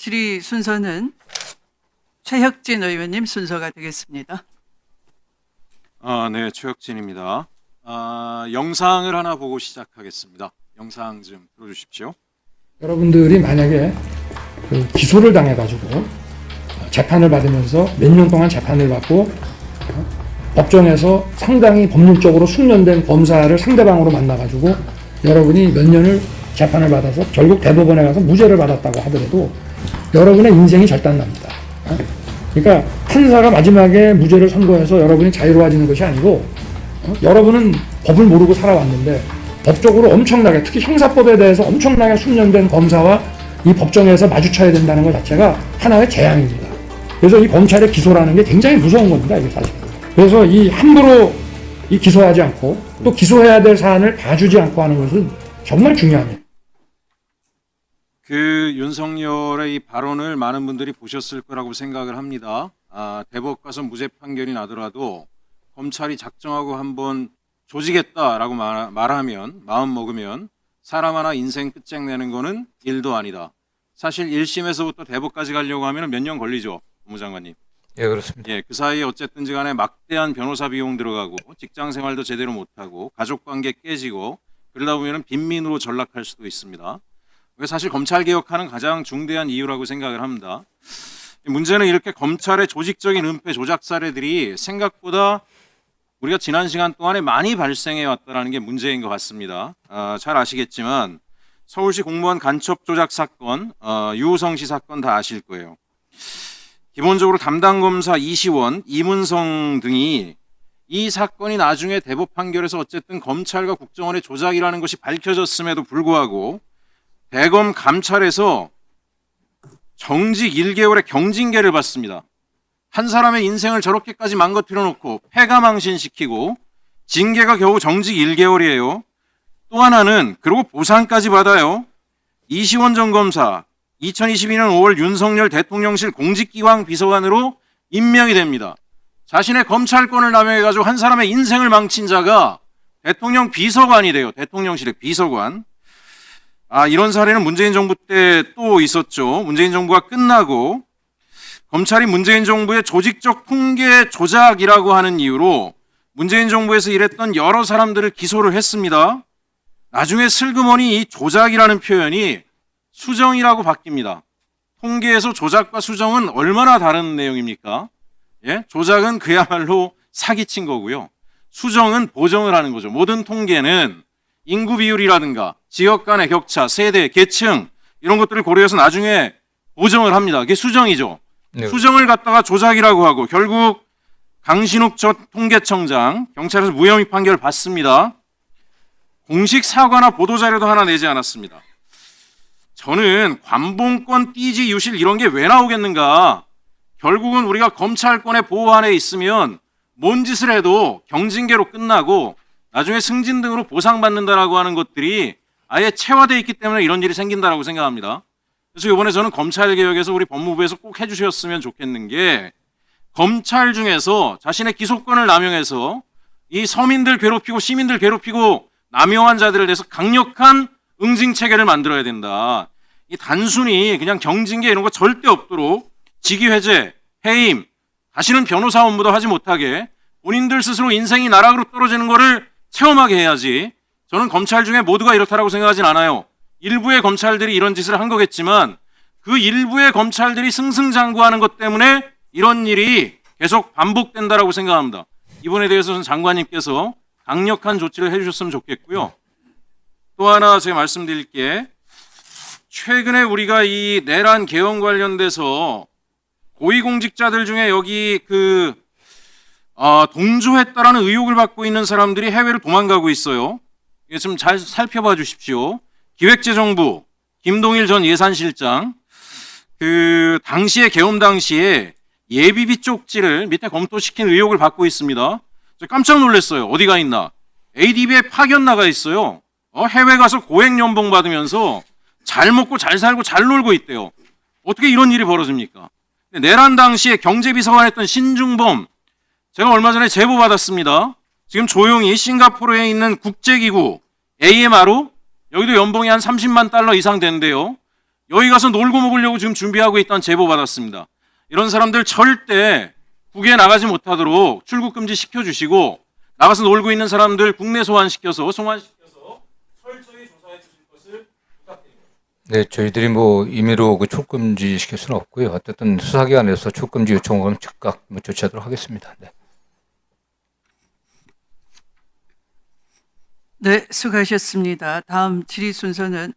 질의 순서는 최혁진 의원님 순서가 되겠습니다. 네, 최혁진입니다. 영상을 하나 보고 시작하겠습니다. 영상 좀 틀어주십시오. 여러분들이 만약에 기소를 당해가지고 재판을 받으면서 몇 년 동안 재판을 받고 법정에서 상당히 법률적으로 숙련된 검사를 상대방으로 만나가지고 여러분이 몇 년을 재판을 받아서 결국 대법원에 가서 무죄를 받았다고 하더라도 여러분의 인생이 절단납니다. 그러니까 판사가 마지막에 무죄를 선고해서 여러분이 자유로워지는 것이 아니고 여러분은 법을 모르고 살아왔는데 법적으로 엄청나게, 특히 형사법에 대해서 엄청나게 숙련된 검사와 이 법정에서 마주쳐야 된다는 것 자체가 하나의 재앙입니다. 그래서 이 검찰의 기소라는 게 굉장히 무서운 겁니다, 이게 사실. 그래서 이 함부로 이 기소하지 않고 또 기소해야 될 사안을 봐주지 않고 하는 것은 정말 중요합니다. 윤석열의 이 발언을 많은 분들이 보셨을 거라고 생각을 합니다. 대법 가서 무죄 판결이 나더라도 검찰이 작정하고 한번 조지겠다라고 말하면, 마음 먹으면 사람 하나 인생 끝장내는 거는 일도 아니다. 사실 1심에서부터 대법까지 가려고 하면 몇 년 걸리죠, 법무장관님. 예, 그렇습니다. 예, 그 사이에 어쨌든지 간에 막대한 변호사 비용 들어가고 직장 생활도 제대로 못하고 가족관계 깨지고 그러다 보면 빈민으로 전락할 수도 있습니다. 그게 사실 검찰 개혁하는 가장 중대한 이유라고 생각을 합니다. 문제는 이렇게 검찰의 조직적인 은폐 조작 사례들이 생각보다 우리가 지난 시간 동안에 많이 발생해 왔다는 게 문제인 것 같습니다. 잘 아시겠지만 서울시 공무원 간첩 조작 사건, 유우성 씨 사건 다 아실 거예요. 기본적으로 담당 검사 이시원, 이문성 등이 이 사건이 나중에 대법 판결에서 어쨌든 검찰과 국정원의 조작이라는 것이 밝혀졌음에도 불구하고 대검 감찰에서 정직 1개월의 경징계를 받습니다. 한 사람의 인생을 저렇게까지 망가뜨려 놓고 패가망신시키고 징계가 겨우 정직 1개월이에요. 또 하나는 그리고 보상까지 받아요. 이시원 전 검사 2022년 5월 윤석열 대통령실 공직기강 비서관으로 임명이 됩니다. 자신의 검찰권을 남용해가지고 한 사람의 인생을 망친 자가 대통령 비서관이 돼요. 대통령실의 비서관. 이런 사례는 문재인 정부 때 또 있었죠. 문재인 정부가 끝나고 검찰이 문재인 정부의 조직적 통계 조작이라고 하는 이유로 문재인 정부에서 일했던 여러 사람들을 기소를 했습니다. 나중에 슬그머니 이 조작이라는 표현이 수정이라고 바뀝니다. 통계에서 조작과 수정은 얼마나 다른 내용입니까? 예? 조작은 그야말로 사기친 거고요. 수정은 보정을 하는 거죠. 모든 통계는 인구 비율이라든가 지역 간의 격차, 세대, 계층 이런 것들을 고려해서 나중에 보정을 합니다. 그게 수정이죠. 네. 수정을 갖다가 조작이라고 하고 결국 강신욱 전 통계청장 경찰에서 무혐의 판결을 받습니다. 공식 사과나 보도자료도 하나 내지 않았습니다. 저는 관봉권, 띠지, 유실 이런 게 왜 나오겠는가. 결국은 우리가 검찰권의 보호 안에 있으면 뭔 짓을 해도 경징계로 끝나고 나중에 승진 등으로 보상받는다라고 하는 것들이 아예 체화되어 있기 때문에 이런 일이 생긴다라고 생각합니다. 그래서 이번에 저는 검찰개혁에서 우리 법무부에서 꼭 해주셨으면 좋겠는 게 검찰 중에서 자신의 기소권을 남용해서 이 서민들 괴롭히고 시민들 괴롭히고 남용한 자들에 대해서 강력한 응징 체계를 만들어야 된다. 이 단순히 그냥 경징계 이런 거 절대 없도록 직위해제, 해임, 다시는 변호사 업무도 하지 못하게 본인들 스스로 인생이 나락으로 떨어지는 거를 체험하게 해야지. 저는 검찰 중에 모두가 이렇다라고 생각하진 않아요. 일부의 검찰들이 이런 짓을 한 거겠지만 그 일부의 검찰들이 승승장구하는 것 때문에 이런 일이 계속 반복된다라고 생각합니다. 이번에 대해서는 장관님께서 강력한 조치를 해주셨으면 좋겠고요. 또 하나 제가 말씀드릴 게 최근에 우리가 이 내란 개헌 관련돼서 고위공직자들 중에 여기 동조했다라는 의혹을 받고 있는 사람들이 해외를 도망가고 있어요. 이게 좀 잘 살펴봐 주십시오. 기획재정부 김동일 전 예산실장 당시에 계엄 당시에 예비비 쪽지를 밑에 검토시킨 의혹을 받고 있습니다. 저 깜짝 놀랐어요. 어디가 있나? ADB에 파견 나가 있어요. 해외 가서 고액 연봉 받으면서 잘 먹고 잘 살고 잘 놀고 있대요. 어떻게 이런 일이 벌어집니까? 내란 당시에 경제비서관 했던 신중범 제가 얼마 전에 제보 받았습니다. 지금 조용히 싱가포르에 있는 국제기구 AMR로 여기도 연봉이 한 30만 달러 이상 된대요. 여기 가서 놀고 먹으려고 지금 준비하고 있다는 제보 받았습니다. 이런 사람들 절대 국외에 나가지 못하도록 출국 금지 시켜주시고 나가서 놀고 있는 사람들 국내 소환시켜서 철저히 조사해 주실 것을 부탁드립니다. 네, 저희들이 뭐 임의로 그 출금지 시킬 수는 없고요. 어쨌든 수사기관에서 출금지 요청을 즉각 조치하도록 하겠습니다. 네. 네, 수고하셨습니다. 다음 질의 순서는